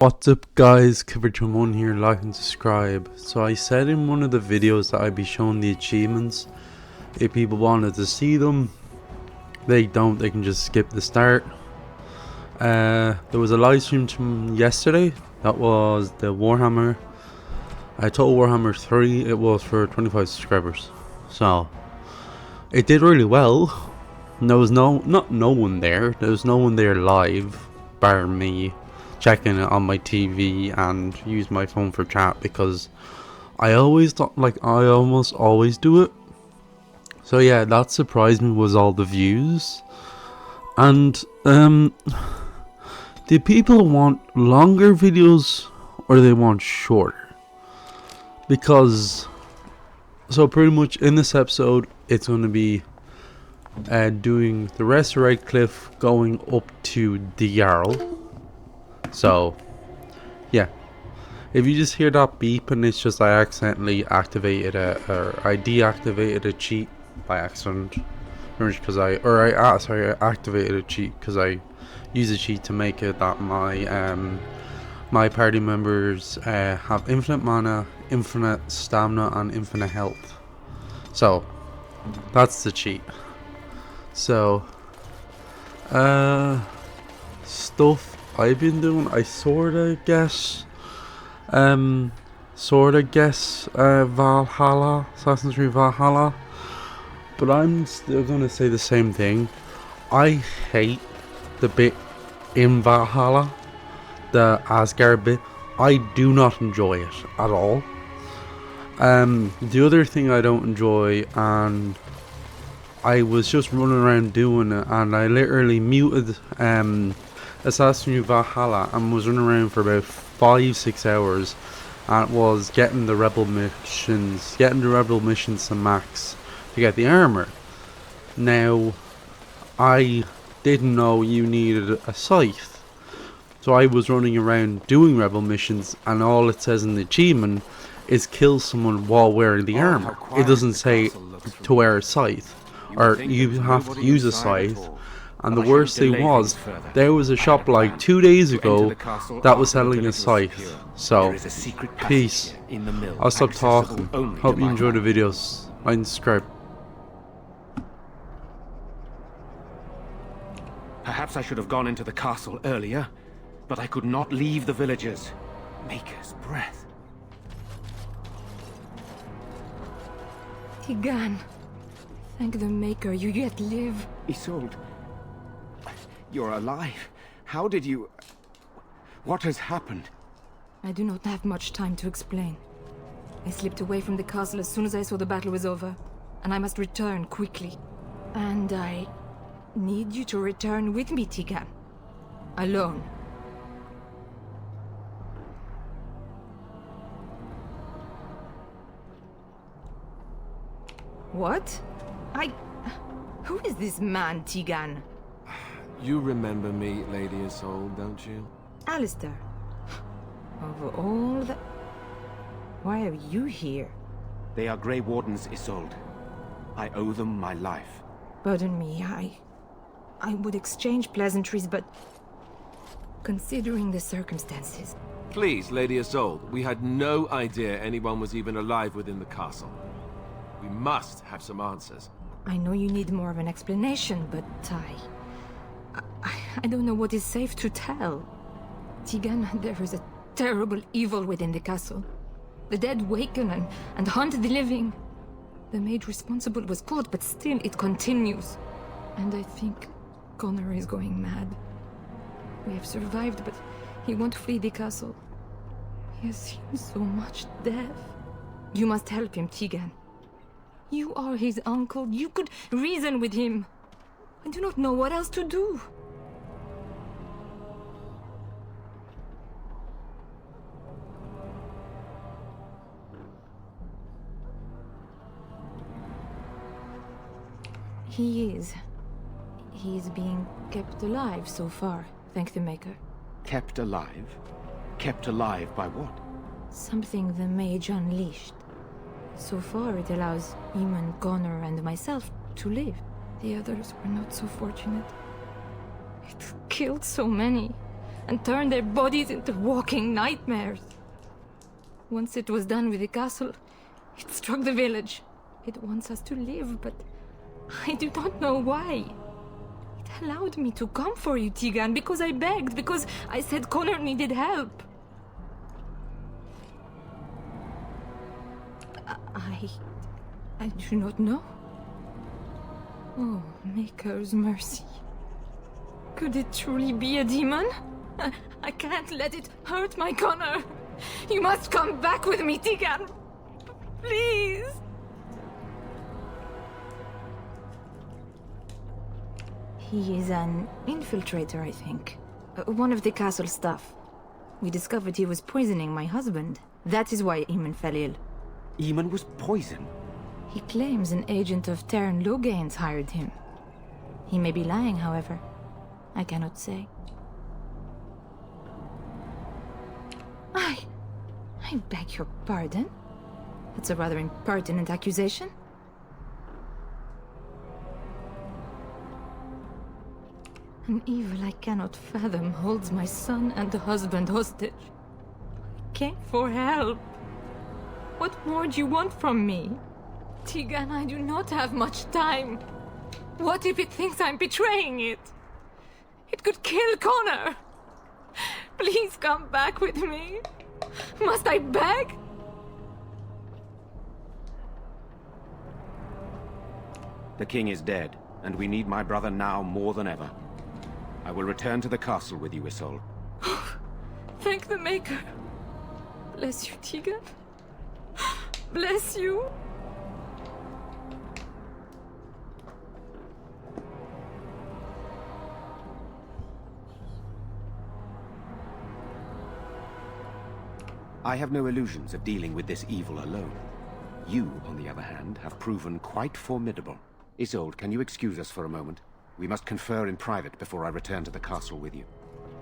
What's up guys, Kipper21 here, like and subscribe. So I said in one of the videos that I'd be showing the achievements. If people wanted to see them, they can just skip the start. There was a live stream from yesterday, that was the Warhammer, Total Warhammer 3, it was for 25 subscribers. So, it did really well. There was no one there, live, bar me checking it on my TV and use my phone for chat, because I always thought, I almost always do it. So yeah, that surprised me, was all the views. And do people want longer videos or they want shorter? Because so pretty much in this episode it's going to be doing the rest of Redcliffe, going up to the Jarl. So yeah, if you just hear that beep, and it's just I accidentally activated I deactivated a cheat by accident, because I activated a cheat because I use a cheat to make it that my party members have infinite mana, infinite stamina, and infinite health. So that's the cheat. So stuff I've been doing, I sorta guess Valhalla, Assassin's Creed Valhalla, but I'm still gonna say the same thing. I hate the bit in Valhalla, the Asgard bit. I do not enjoy it at all. The other thing I don't enjoy, and I was just running around doing it, and I literally muted Assassin's Creed Valhalla and was running around for about 5-6 hours, and it was getting the rebel missions to max to get the armor. Now I didn't know you needed a scythe, so I was running around doing rebel missions, and all it says in the achievement is kill someone while wearing the armor. It doesn't say to wear a scythe, or you have to use a scythe. And the worst thing was, there was a shop like 2 days ago that was selling a scythe. So, peace. I'll stop talking. Hope you enjoy the videos. Like and subscribe. Perhaps I should have gone into the castle earlier, but I could not leave the villagers. Maker's breath. Tigan, thank the Maker, you yet live. Isolde, you're alive. How did you... What has happened? I do not have much time to explain. I slipped away from the castle as soon as I saw the battle was over, and I must return quickly. And I need you to return with me, Tigan. Alone. What? Who is this man, Tigan? You remember me, Lady Isolde, don't you? Alistair. Of all the... Why are you here? They are Grey Wardens, Isolde. I owe them my life. Pardon me, I would exchange pleasantries, but... considering the circumstances... Please, Lady Isolde, we had no idea anyone was even alive within the castle. We must have some answers. I know you need more of an explanation, but I don't know what is safe to tell. Tigan, there is a terrible evil within the castle. The dead waken and haunt the living. The maid responsible was caught, but still it continues. And I think Connor is going mad. We have survived, but he won't flee the castle. He has seen so much death. You must help him, Tigan. You are his uncle. You could reason with him. I do not know what else to do. He is being kept alive so far, thank the Maker. Kept alive? Kept alive by what? Something the mage unleashed. So far it allows Eamon, Connor, and myself to live. The others were not so fortunate. It killed so many. and turned their bodies into walking nightmares. Once it was done with the castle, it struck the village. It wants us to live, but I do not know why. It allowed me to come for you, Tegan, because I begged, because I said Connor needed help. I do not know. Oh, Maker's mercy. Could it truly be a demon? I can't let it hurt my Connor. You must come back with me, Tegan. Please. He is an infiltrator, I think. One of the castle staff. We discovered he was poisoning my husband. That is why Eamon fell ill. Eamon was poisoned. He claims an agent of Terran Logain's hired him. He may be lying, however. I cannot say. I beg your pardon? That's a rather impertinent accusation. An evil I cannot fathom holds my son and the husband hostage. I came for help. What more do you want from me? Tegan, I do not have much time. What if it thinks I'm betraying it? It could kill Connor. Please come back with me. Must I beg? The king is dead, and we need my brother now more than ever. I will return to the castle with you, Isolde. Thank the Maker. Bless you, Tegan. Bless you. I have no illusions of dealing with this evil alone. You, on the other hand, have proven quite formidable. Isolde, can you excuse us for a moment? We must confer in private before I return to the castle with you.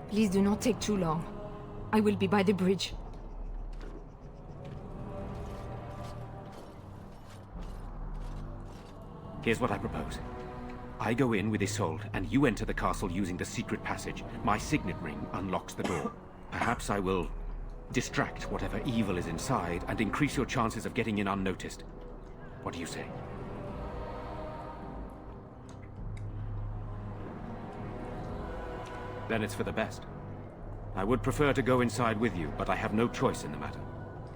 Please do not take too long. I will be by the bridge. Here's what I propose. I go in with Isolde, and you enter the castle using the secret passage. My signet ring unlocks the door. Perhaps I will distract whatever evil is inside and increase your chances of getting in unnoticed. What do you say? Then it's for the best. I would prefer to go inside with you, but I have no choice in the matter.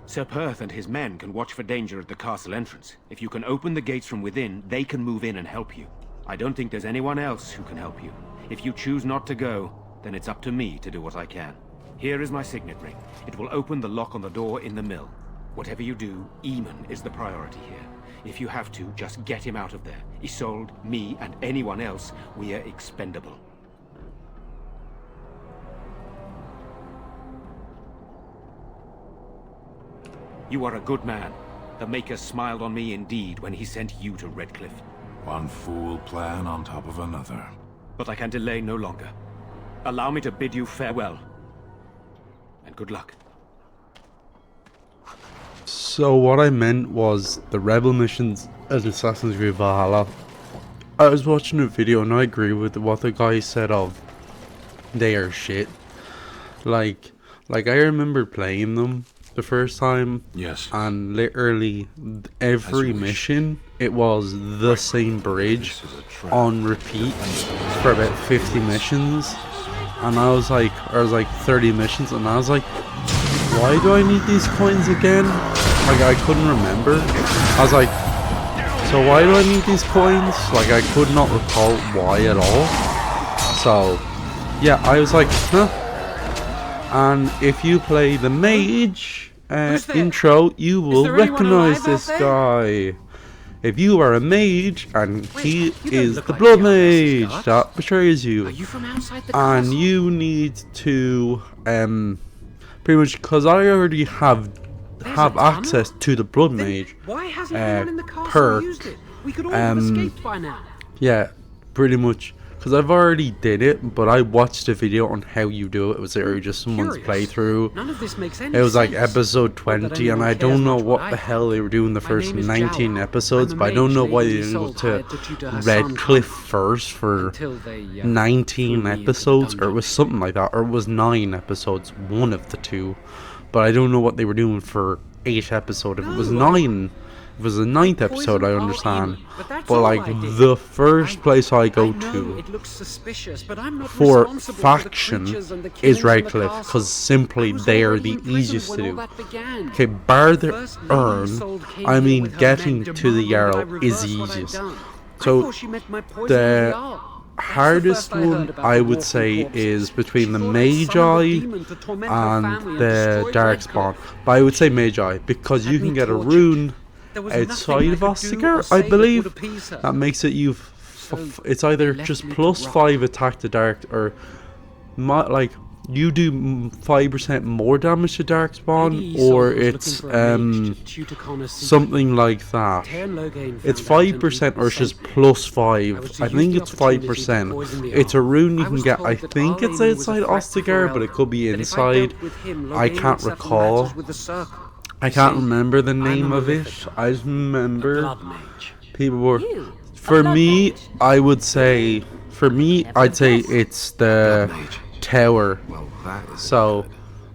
Sir Perth and his men can watch for danger at the castle entrance. If you can open the gates from within, they can move in and help you. I don't think there's anyone else who can help you. If you choose not to go, then it's up to me to do what I can. Here is my signet ring. It will open the lock on the door in the mill. Whatever you do, Eamon is the priority here. If you have to, just get him out of there. Isolde, me, and anyone else, we are expendable. You are a good man. The Maker smiled on me indeed when he sent you to Redcliffe. One fool plan on top of another. But I can delay no longer. Allow me to bid you farewell. And good luck. So what I meant was the rebel missions in Assassin's Creed Valhalla. I was watching a video and I agree with what the guy said of they are shit. Like I remember playing them the first time. Yes. And literally every mission it was the same bridge on repeat for about 50 missions. And I was like 30 missions, and I was like, why do I need these coins again? Like, I couldn't remember. I was like, so why do I need these coins? Like, I could not recall why at all. So, yeah, I was like, huh? And if you play the Mage intro, you will recognize this guy. If you are a mage, and he is the blood mage that betrays you, and you need to, pretty much, because I already have access to the blood mage perk, yeah, pretty much, because I've already did it, but I watched a video on how you do it. It was literally just someone's playthrough. None of this makes any It was like sense. episode Not that 20, and anyone I don't cares know much what I the have. hell they were doing the My first name is 19 Jowler. episodes, I'm a but I don't mage know why they Lady didn't go Isolde to hired to tutor her son, Redcliffe first for until they, 19 threw me into the episodes, or it dungeon. was something like that, or it was 9 episodes, one of the two. But I don't know what they were doing for 8 episodes. If it was No, 9, if it was the 9th episode, poisoned I our understand. Amy, but that's But all like I did. the first place I go know to it looks suspicious, but I'm not for responsible for the faction creatures and the is killings in the Redcliffe, castle. because simply I was they are already the in prison easiest to when all do. that began. Okay, bar the First Lady urn, Isolde came I here mean with her getting men to the demanding that I Yarrow is reverse what I'd easiest. done. I So thought she meant my poison the in Jarl. That's the hardest first I heard one about I the would walking say corpses. is between She the thought I'd summoned a Magi demon to torment her and family the destroy Darkspawn. Redcliffe. But I would say Magi, because you Had can me get a tortured. rune There was outside nothing I of could do or Ostagar, say I that believe. would appease her. That makes it you. It's either left just me to plus rot. 5 attack to dark, or like you do 5% more damage to Darkspawn, Lady or Isolde was it's looking for a mage to tutor Connor's secret. something like that. Cairn Loghain It's found out and 5% or it's sent just me. plus I 5. was to I use think the it's opportunity to 5%. poison the It's a Ark. rune you I can was get. told I that think our it's Amy was a outside threat to Ostagar, but it Ferelden, could be that if I inside. dealt with him, I Loghain can't would settle recall. matters with the Circle. I can't See, remember the I'm name a of it. Mythica, I just a remember blood mage. people were. You, a For blood me, mage. I would say. For me, Never I'd say guessed. it's the Mage. tower. Well, that is So,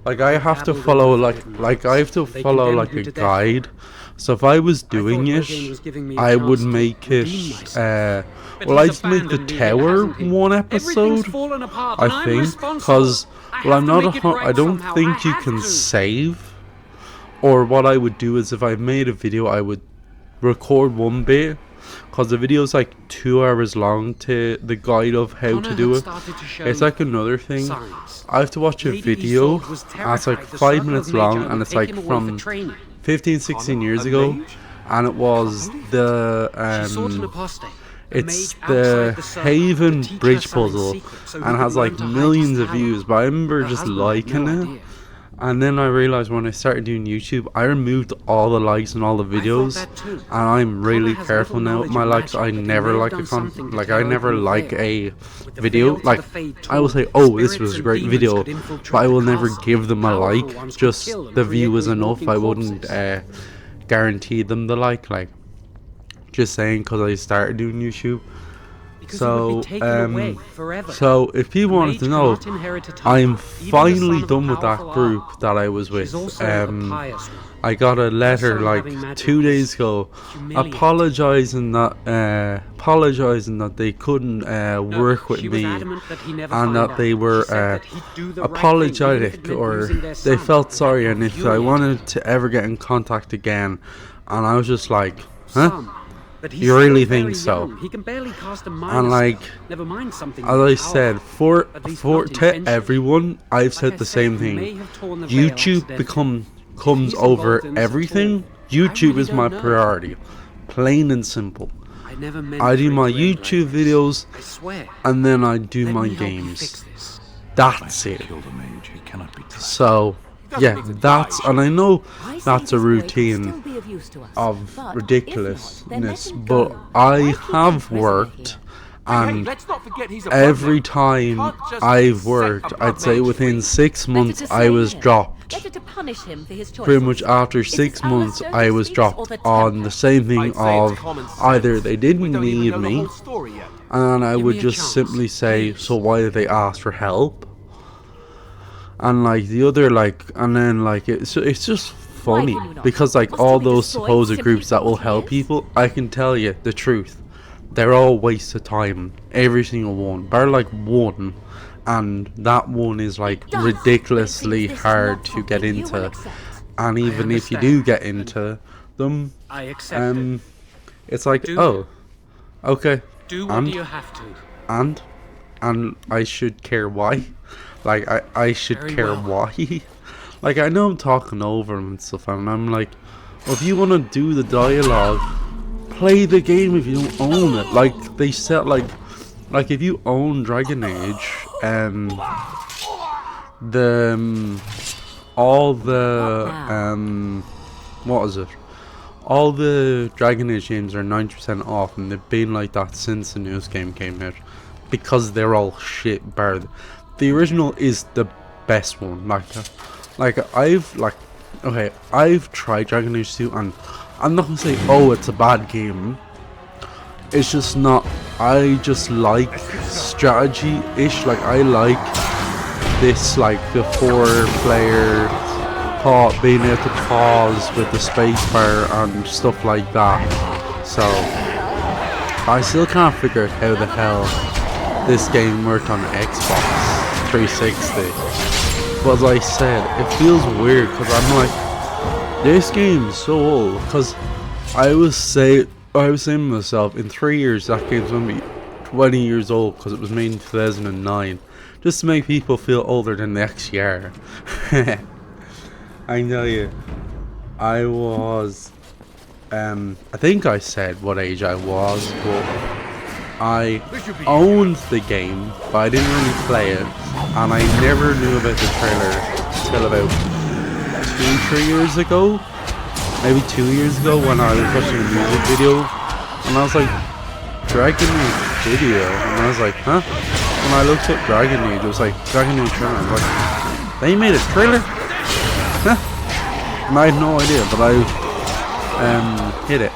like I have to dabbled in follow the like forbidden I have to They follow condemned like me a to death. guide. So if I was doing thought it, Loghain was giving me a I would chance to make redeem it. myself. But Well, he's I'd make the abandoned me, tower hasn't he? one Everything's episode. fallen apart, I and I'm think, responsible. because I well, have I'm to not. make it right I don't somehow. think I you have can to. save. Or what I would do is if I made a video, I would record one bit, because the video's like 2 hours long to the guide of how Connor to do had it. started to show It's me like another thing. signs. I have to watch a Lady video, Isolde was and it's like terrified the 5 Circle minutes of Magi long, would and it's take like him away for from training. 15, 16 years a ago, mage? and it was the She sought an apostate. a it's mage the outside the Circle Haven to teach her Bridge some in puzzle, secret so and he it has could like learn to hide millions his of talent. views. But I remember Her just husband had liking no it, idea. and then I realized when I started doing YouTube, I removed all the likes and all the videos, that too. and I'm really has careful little now with knowledge my of likes. magic, I but he never may have like done a something to like tear I never open the like veil. a With the video. veil to Like the Fade I will torn, say, oh, this spirits was a and great demons video, could infiltrate but I the will never castle. give them a Powerful like. ones could Just kill and the create view was these enough. walking I wouldn't corpses. guarantee them the like. Just saying, because I started doing YouTube. Because it would be taken away forever. So if people A wanted mage to know, cannot inherit a title, I'm even the finally son of a done with that powerful group ark. that I was with. She's also a pious one. I got a letter son like having magic 2 days ago, humiliating. apologizing that they couldn't work with She was me, adamant that he never and find that out. they were She said that he'd do the right thing, even if apologetic, it meant or losing their they son. felt sorry, and if I Infuriating. wanted to ever get in contact again, and I was just like, huh? Some, but he's You really still very think so? young. He can barely cast a minor And like, spell. Never mind something as I more said, powerful. At least not to intentionally. everyone, I've said I the said, same he may thing. have torn the veil YouTube accidentally. comes He's over involved in this at everything. all. I YouTube really is my don't know. priority, plain and simple. I never meant I do for it my to end YouTube like this. videos, I swear. and then I do Let my me help you games. fix this. That's it. Killed a mage. He cannot be trusted. So, doesn't yeah, need to that's, die, and I know I say that's a this boy can routine still be of use to us, of but if not, then let ridiculousness, him but go. I Why keep have him prisoner worked, here? and let's not forget he's a every bloodman. time Can't just I've set worked, a blood I'd say mage within free. 6 Better months to I slay was him. dropped. Better to punish him for his choices. Pretty much after Is 6 it our months service I was speaks or dropped the on temper? the same thing I'd say it's of common sense. either they We didn't don't even need know the me, whole story yet. and I Give would me a just chance, simply say, please. so why did they ask for help? And like the other and then like it's just Why funny can you not? because like Must all we those destroy supposed simply groups that for will what he help is? people, I can tell you the truth, they're all waste of time, every single one, bar like one, and that one is like does. ridiculously This is hard not to get something you will into, accept. and even if you understand. do get into them, I accept it. it's like, Do- oh, okay, Do what and you have to. and I should care why. Like I should Very care well. why. Like I know I'm talking over him and stuff, and I'm like, well, if you want to do the dialogue, play the game. If you don't own it, like they said, like if you own Dragon Age, all the what is it? All the Dragon Age games are 90% off, and they've been like that since the newest game came out. because they're all shit. Bar the original is the best one. I've tried Dragon Age 2, and I'm not gonna say oh it's a bad game. It's just not. I just like strategy-ish. Like I like this, like the 4-player being able to pause with the spacebar and stuff like that. So I still can't figure out how the hell this game worked on Xbox 360. But as I said, it feels weird because I'm like, this game's so old. Because I was saying to myself, in 3 years that game's gonna be 20 years old because it was made in 2009. Just to make people feel older than they actually are. I know you. I was, I think I said what age I was, but I owned the game, but I didn't really play it, and I never knew about the trailer until about 2-3 years ago, maybe 2 years ago, when I was watching a music video, and I was like, Dragon Age video, and I was like, huh? When I looked up Dragon Age, it was like, Dragon Age trailer, I was like, they made a trailer? Huh? And I had no idea, but I hit it,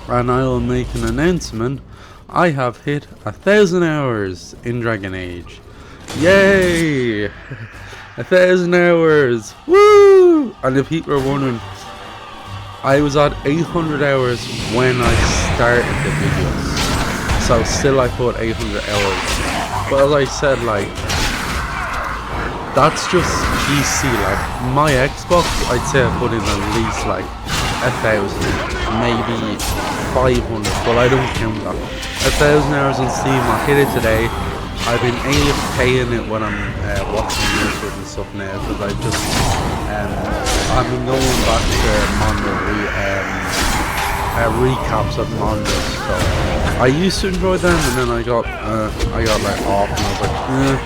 and I will make an announcement. I have hit 1,000 hours in Dragon Age. Yay! 1,000 hours! Woo! And if people are wondering, I was at 800 hours when I started the videos. So still I put 800 hours. But as I said, like, that's just PC. Like, my Xbox, I'd say I put in at least like 1,000, maybe 500, but I don't count that. 1,000 hours on Steam, I hit it today. I've been paying it when I'm watching YouTube and stuff now, because I've just I've been going back to manga recaps of manga. So I used to enjoy them, and then I got like off, and I was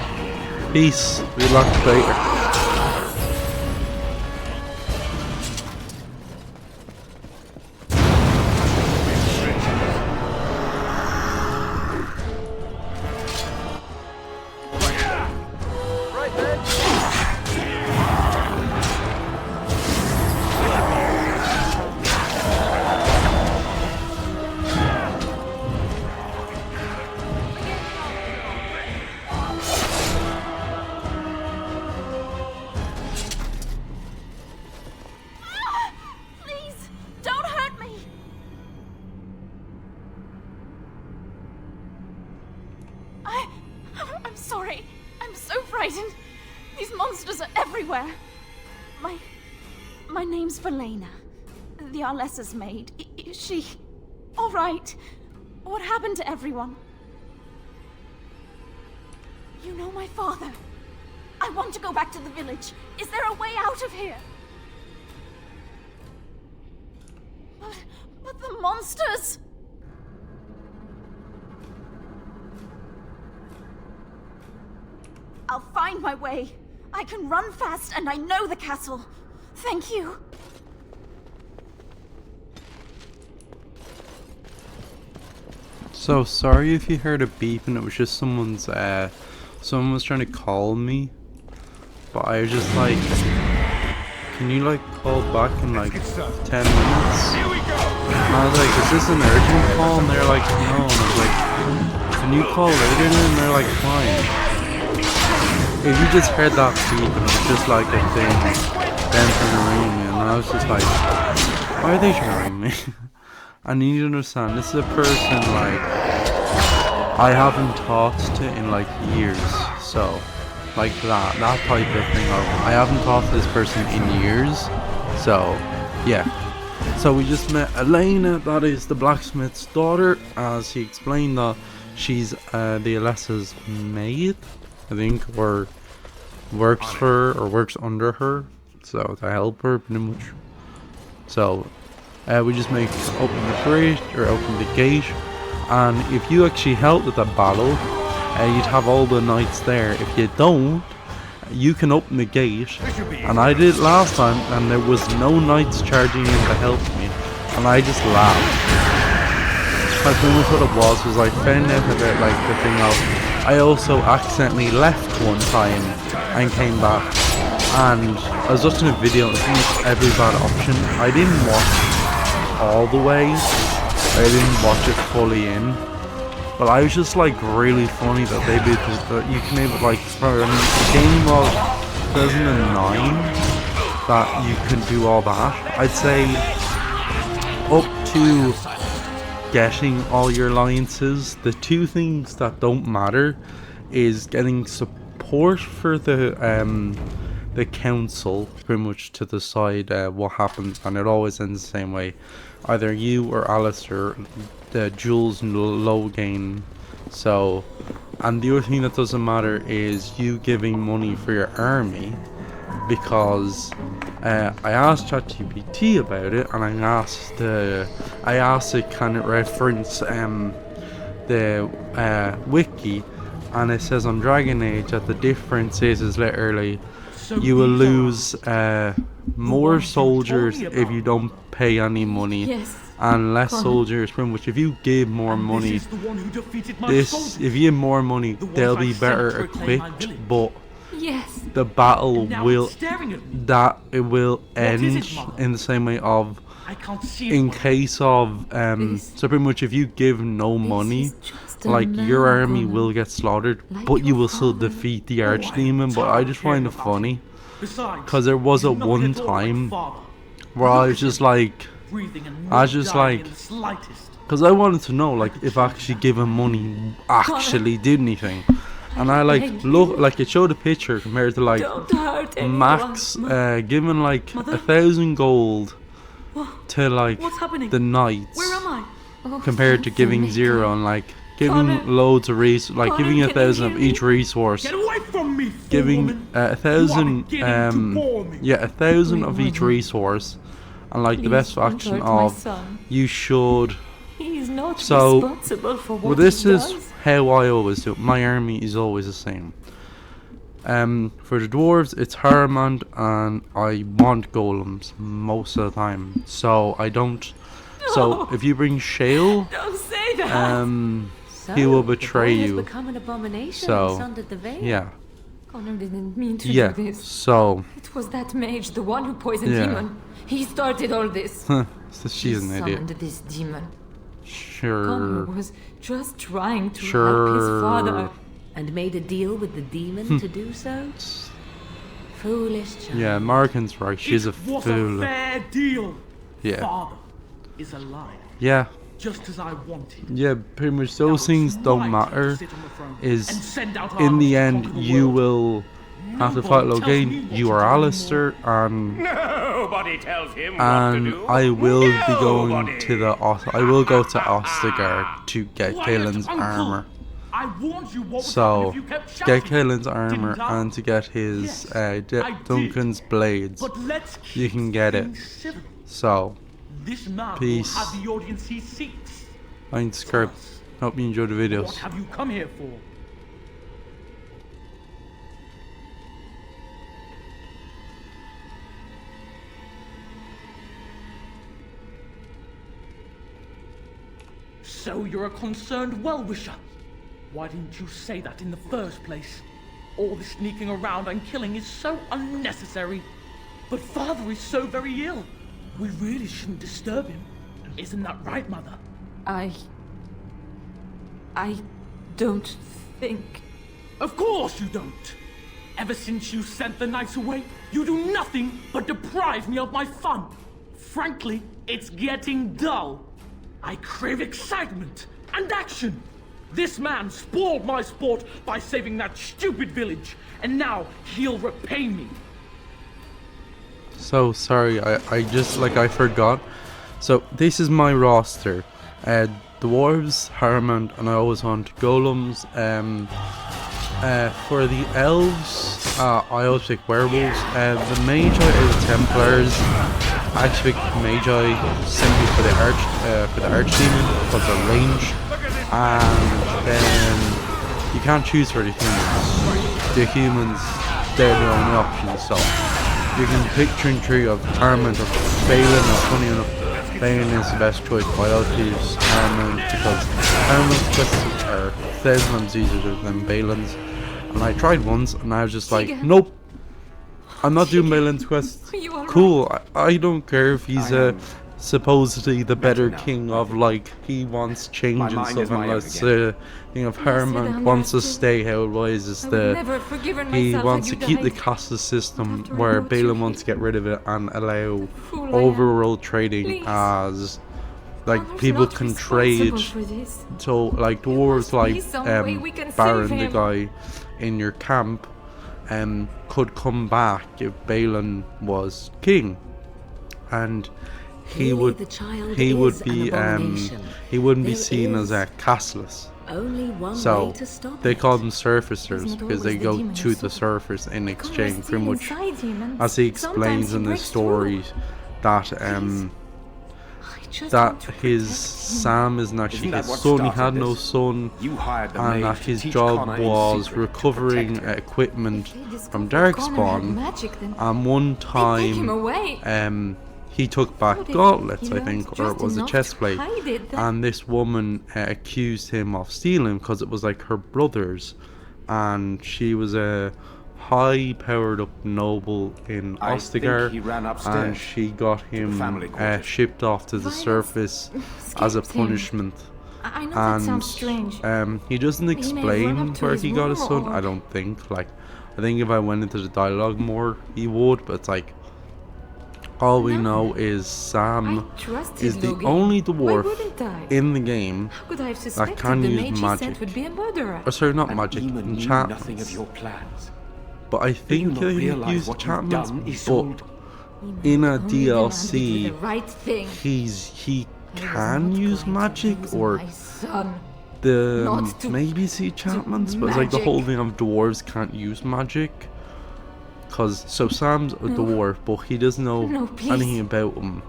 like, peace, relax later. I'm sorry. I'm so frightened. These monsters are everywhere. My name's Valena. The Arlessa's maid. Is she all right? What happened to everyone? You know my father. I want to go back to the village. Is there a way out of here? But the monsters! I'll find my way. I can run fast and I know the castle. Thank you. So sorry if you heard a beep and it was just someone was trying to call me, but I was just like, can you like call back in like 10 minutes? And I was like, is this an urgent call? And they're like, no. And I was like, can you call later? And they're like, fine. If you just heard that beep and it was just like a thing, then trying to ring me, and I was just like, why are they trying to ring me? I need to understand, this is a person like I haven't talked to in like years, so like that type of thing. I haven't talked to this person in years, so yeah. So we just met Elena, that is the blacksmith's daughter, as he explained that she's the Alessa's maid, I think, or works for her or works under her, so to help her pretty much. So we just make open the bridge or open the gate, and if you actually help with the battle, you'd have all the knights there. If you don't, you can open the gate, and I did it last time, and there was no knights charging in to help me, and I just laughed. Like pretty much what it was I found out about like the thing of I also accidentally left one time and came back, and I was watching a video and pretty much every bad option. I didn't watch all the way, I didn't watch it fully in, but I was just like really funny that they did this, that you can able like the game of 2009 that you can do all that. I'd say up to getting all your alliances, the two things that don't matter is getting support for the council pretty much to decide what happens, and it always ends the same way. Either you or Alistair, the Jules low gain. So, and the other thing that doesn't matter is you giving money for your army, because I asked ChatGPT about it, and I asked it can it reference the wiki, and it says on Dragon Age that the difference is literally you will lose more soldiers if you don't pay any money, Yes. and less soldiers pretty much if you give more money. If you give more money, they'll be better equipped, but Yes. the battle will end in the same way of in case of so pretty much if you give no money, like your army will get slaughtered, but you will still defeat the archdemon. But I just find it funny because there was a one time where I was just like because I wanted to know like if actually giving money actually did anything. And I like look like it showed a picture compared to like max giving like 1,000 gold to like the knights compared to giving 0 and like giving loads of like giving 1,000 of each resource, giving 1,000 1,000 of each resource, and like the best faction of you should. So well, this is how I always do it. My army is always the same. For the dwarves, it's Harmond, and I want golems most of the time. So I don't. So if you bring Shale, Don't say that. he will betray you. So yeah. Connor didn't mean to Yeah. do this. So It was that mage, the one who poisoned Yeah. Demon. He started all this. she's an idiot. Summoned this demon. Sure. Connor was just trying to help his father. And made a deal with the demon to do so? Foolish child. Yeah, Morgan's right. She's a was fool. a fair deal. Yeah. Father is alive, Yeah. just as I wanted. Yeah, pretty much Now those it's things don't my turn matter. to sit on the throne Is and send out in armies the to end conquer the you world. will have to fight Logain. You are Alistair, and Nobody tells him I will be going to the I will go to Ostigard to get Quiet, Kaelin's uncle. armor. I warned you what would So happen if you kept get shouting. Kaelin's armor Didn't I? and to get his Yes, I did. Duncan's blades. But let's You keep can get it. things civil. So This man Peace. will have the audience he seeks. thanks, Kurt. Hope you enjoy the What videos. have you come here for? So you're a concerned well-wisher. Why didn't you say that in the first place? All this sneaking around and killing is so unnecessary. But Father is so very ill. We really shouldn't disturb him. Isn't that right, Mother? I don't think. Of course you don't! Ever since you sent the knights away, you do nothing but deprive me of my fun. Frankly, it's getting dull. I crave excitement and action. This man spoiled my sport by saving that stupid village, and now he'll repay me. So sorry, I just like I forgot. So this is my roster. Dwarves, Harmond, and I always want golems. For the elves, I always pick werewolves. The Magi or the Templars, I actually pick Magi simply for the archdemon because of range. And then you can't choose for the humans. The humans, they're the only options. So you can pick between 3 of Harmond or Balin, or funny enough, Balin is the best choice, but I'll choose Harmon because Harmon's quests are 1,000 times easier than Balin's. And I tried once, and I was just like, nope, I'm not doing Balin's quest. Cool, I don't care if he's supposedly the better king of, like, he wants change and stuff, unless thing of Harmon wants to stay how it was, is he wants to keep the caste system where Balin wants to get rid of it and allow overworld trading, as like people can trade. So like dwarves like Baron, the guy in your camp, could come back if Balin was king, and he would he wouldn't be seen as a casteless. So they call them surfacers because they go to the surface in exchange, pretty much, as he explains in the story, that that his Sam isn't actually his son. He had no son, and that his job was recovering equipment from Darkspawn. And one time, he took back gauntlets, I think, or it was a chest plate, and this woman accused him of stealing because it was like her brother's, and she was a high powered up noble in Ostagar, and she got him shipped off to the surface as a punishment. And he doesn't explain where he got his son, I don't think. Like, I think if I went into the dialogue more he would, but it's like, all we know is Sam is the only dwarf in the game that can use magic. Or sorry, not magic, enchantments. But I think they use enchantments, but in a DLC, he can use magic, or maybe it's enchantments, but it's like the whole thing of dwarves can't use magic. So Sam's a dwarf, but he doesn't know anything about him.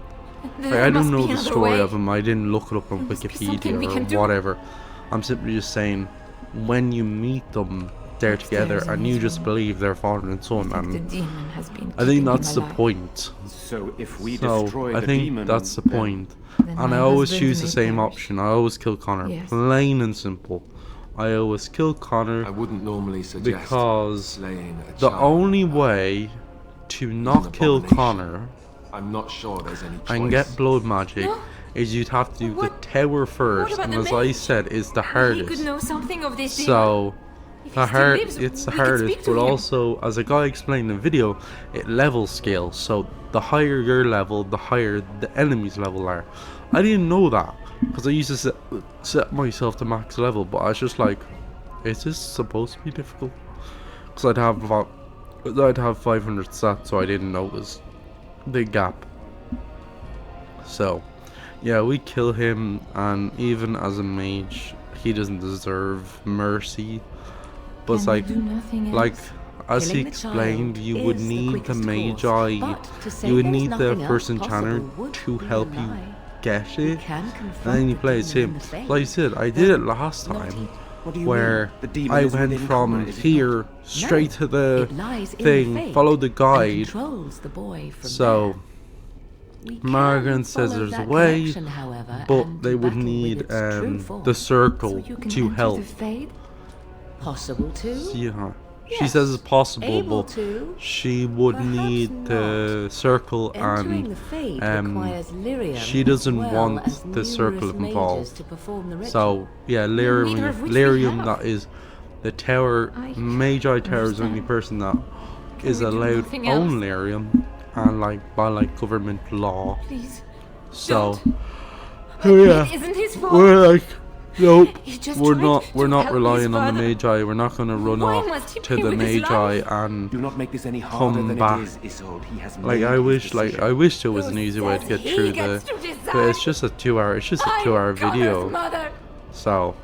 Like, I don't know the story of him. I didn't look it up on Wikipedia or whatever. I'm simply just saying, when you meet them, they're together, and you just believe they're father and son, and I think that's the point. So if we I think that's the point. And I always choose the same option. I always kill Connor, plain and simple. I always kill Connor. I wouldn't normally suggest because slaying a the child. only way to not kill Connor I'm not sure there's any choice. and get blood magic is you'd have to do the tower first, and as I said, is the hardest. So it's the hardest, but also, as a guy explained in the video, it level scales. So the higher your level, the higher the enemy's level are. I didn't know that, because I used to set myself to max level, but I was just like, is this supposed to be difficult? Because I'd have 500 stats, so I didn't notice the gap. So yeah, we kill him, and even as a mage, he doesn't deserve mercy. But it's like as he explained, you would need the Magi, you would need the first enchanter to help you get it, and then you play as him. Like I said, I did it last time, where I went from here straight to the thing, followed the guide. So Margaret says there's a way, but they would need the circle to help. Yeah. She says it's possible, but she would need the circle, and she doesn't want the circle involved. So yeah, Lyrium, that is the tower. Magi Tower is the only person that is allowed own Lyrium, and like by like government law. So yeah, we're like, nope, we're not relying on the Magi. We're not going to run off to the Magi and come back. Like I wish there was an easy way to get through but it's just a 2-hour video. So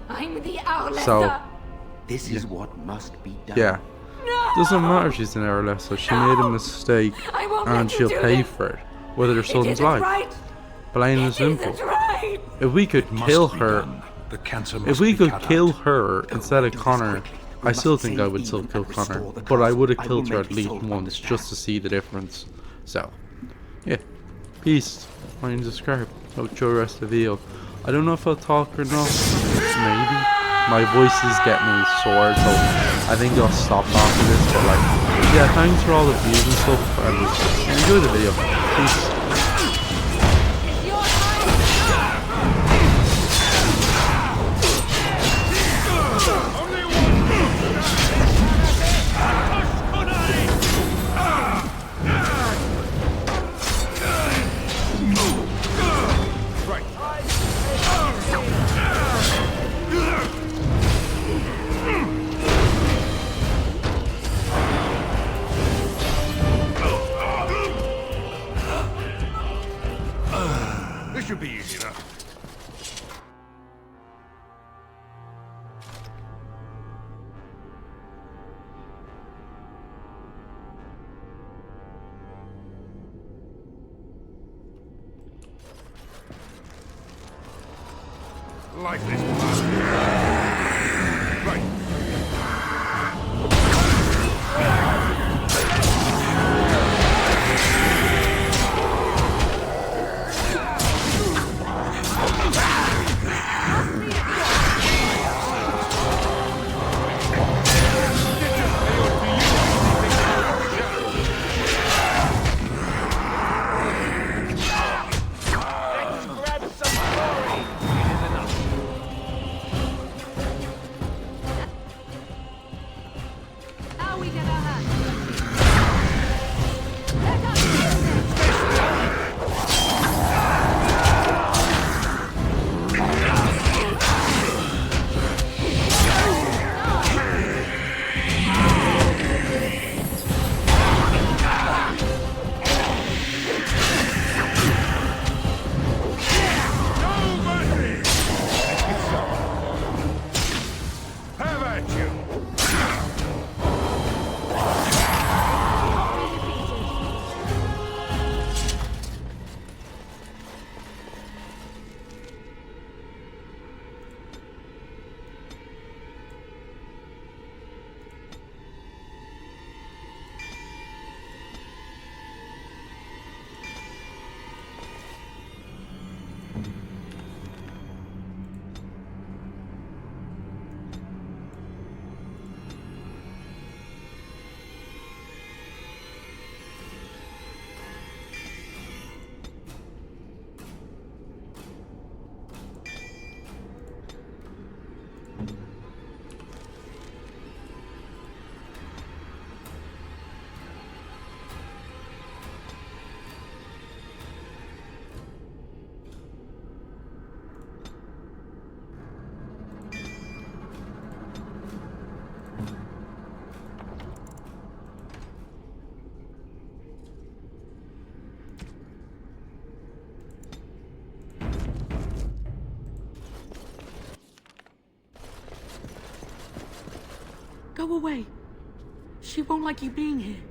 this is what must be done. yeah, doesn't matter if she's an hour less. So she made a mistake, and she'll pay for it with her son's life. Plain and simple. If we could kill her. If we could kill her instead of Connor, I still think I would still kill Connor, but I would have killed her at least once just to see the difference. So, yeah. Peace. Find describe. Outro rest revealed. I don't know if I'll talk or not. Maybe. My voice is getting sore, so I think I'll stop after this. But like, yeah, thanks for all the views and stuff, and enjoy the video. Peace. This should be easy enough. Like this one. Right. Go away. She won't like you being here.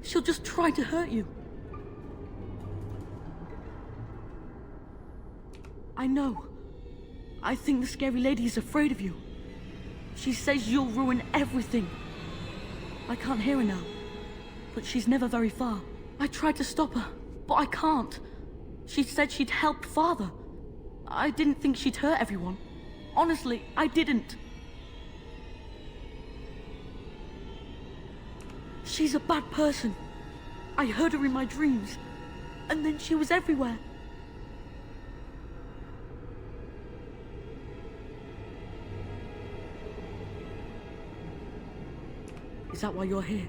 She'll just try to hurt you. I know. I think the scary lady is afraid of you. She says you'll ruin everything. I can't hear her now, but she's never very far. I tried to stop her, but I can't. She said she'd help Father. I didn't think she'd hurt everyone. Honestly, I didn't. She's a bad person. I heard her in my dreams, and then she was everywhere. Is that why you're here?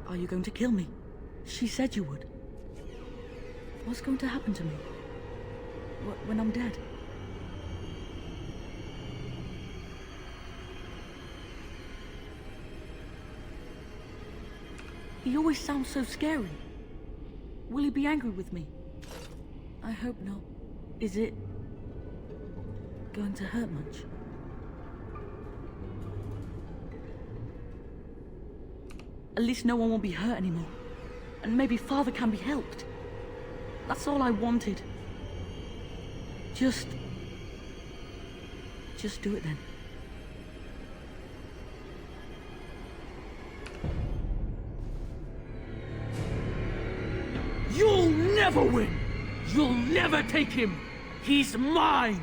Are you going to kill me? She said you would. What's going to happen to me? When I'm dead? He always sounds so scary. Will he be angry with me? I hope not. Is it going to hurt much? At least no one will be hurt anymore. And maybe Father can be helped. That's all I wanted. Just do it then. You'll never win! You'll never take him! He's mine!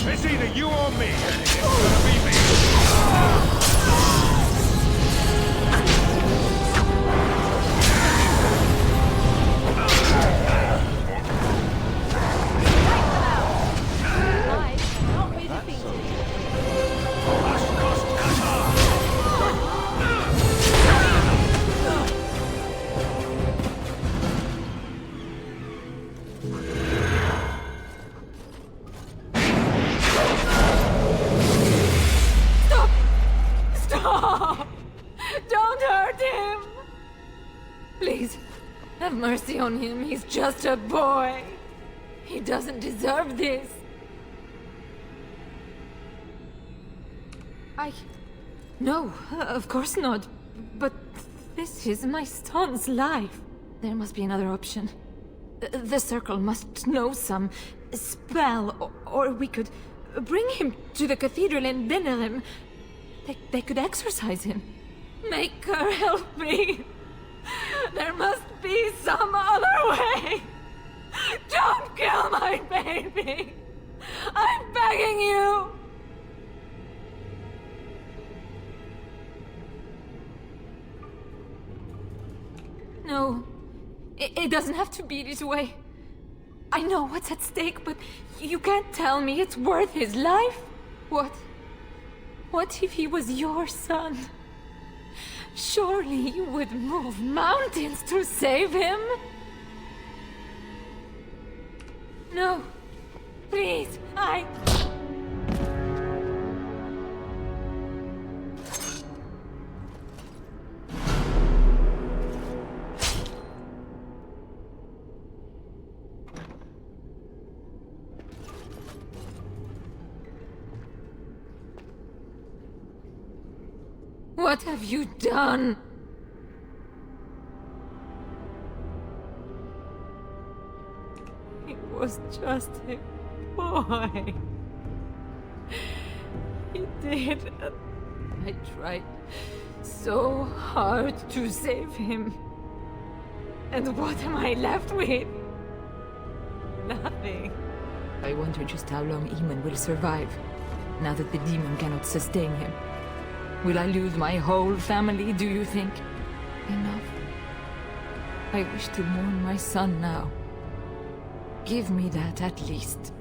It's either you or me, and it's gonna be me. Stop! Don't hurt him! Please, have mercy on him. He's just a boy. He doesn't deserve this. No, of course not. But this is my son's life. There must be another option. The Circle must know some spell, or we could bring him to the cathedral in Venerim. They could exorcise him. Make her help me. There must be some other way. Don't kill my baby. I'm begging you. No, it doesn't have to be this way. I know what's at stake, but you can't tell me it's worth his life. What if he was your son? Surely you would move mountains to save him? No, please, What have you done? He was just a boy. He did. I tried so hard to save him. And what am I left with? Nothing. I wonder just how long Eamon will survive, now that the demon cannot sustain him. Will I lose my whole family, do you think? Enough. I wish to mourn my son now. Give me that at least.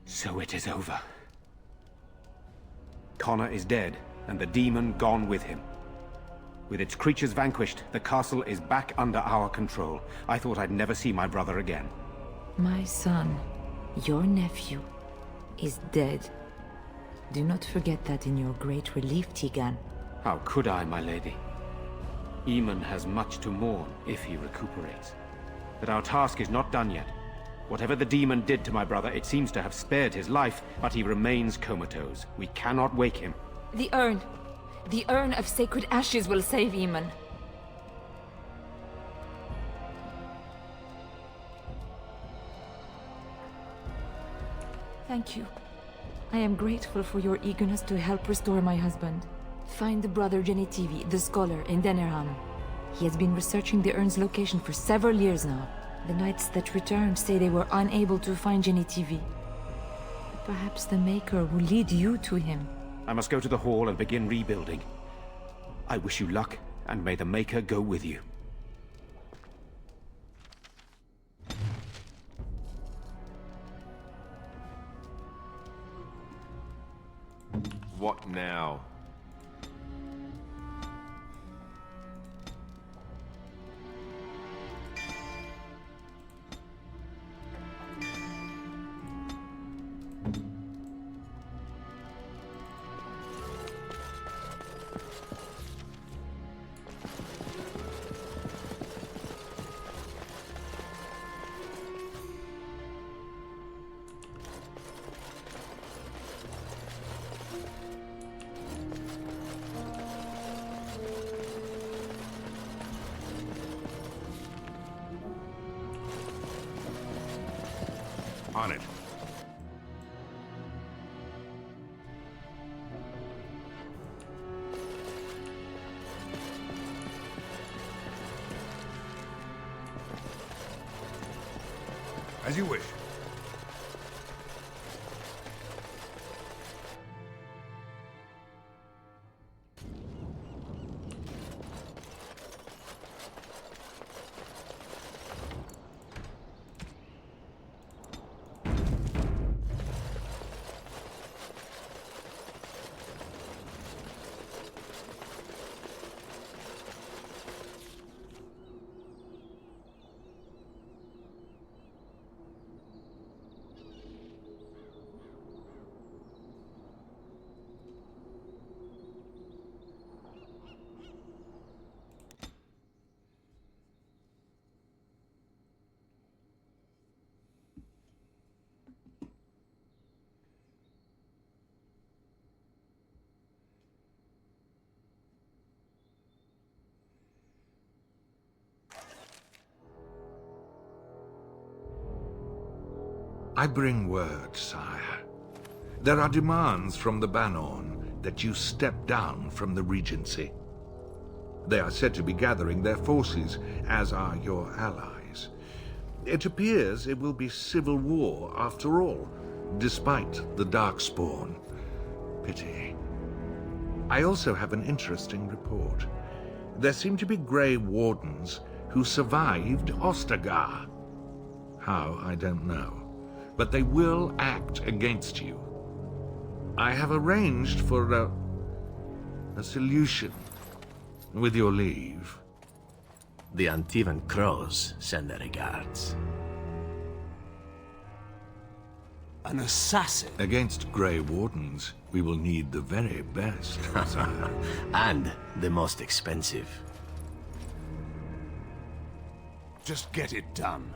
So it is over. Connor is dead, and the demon gone with him. With its creatures vanquished, the castle is back under our control. I thought I'd never see my brother again. My son, your nephew, is dead. Do not forget that in your great relief, Tigan. How could I, my lady? Eamon has much to mourn if he recuperates. But our task is not done yet. Whatever the demon did to my brother, it seems to have spared his life, but he remains comatose. We cannot wake him. The urn. The urn of sacred ashes will save Eamon. Thank you. I am grateful for your eagerness to help restore my husband. Find the brother Genetivi, the scholar, in Denerham. He has been researching the urn's location for several years now. The knights that returned say they were unable to find Genetivi. But perhaps the Maker will lead you to him. I must go to the hall and begin rebuilding. I wish you luck, and may the Maker go with you. What now? On it. As you wish. I bring word, sire. There are demands from the Banorn that you step down from the Regency. They are said to be gathering their forces, as are your allies. It appears it will be civil war after all, despite the Darkspawn. Pity. I also have an interesting report. There seem to be Grey Wardens who survived Ostagar. How, I don't know. But they will act against you. I have arranged for a solution, with your leave. The Antivan Crows send their regards. An assassin? Against Grey Wardens, we will need the very best, sire. And the most expensive. Just get it done.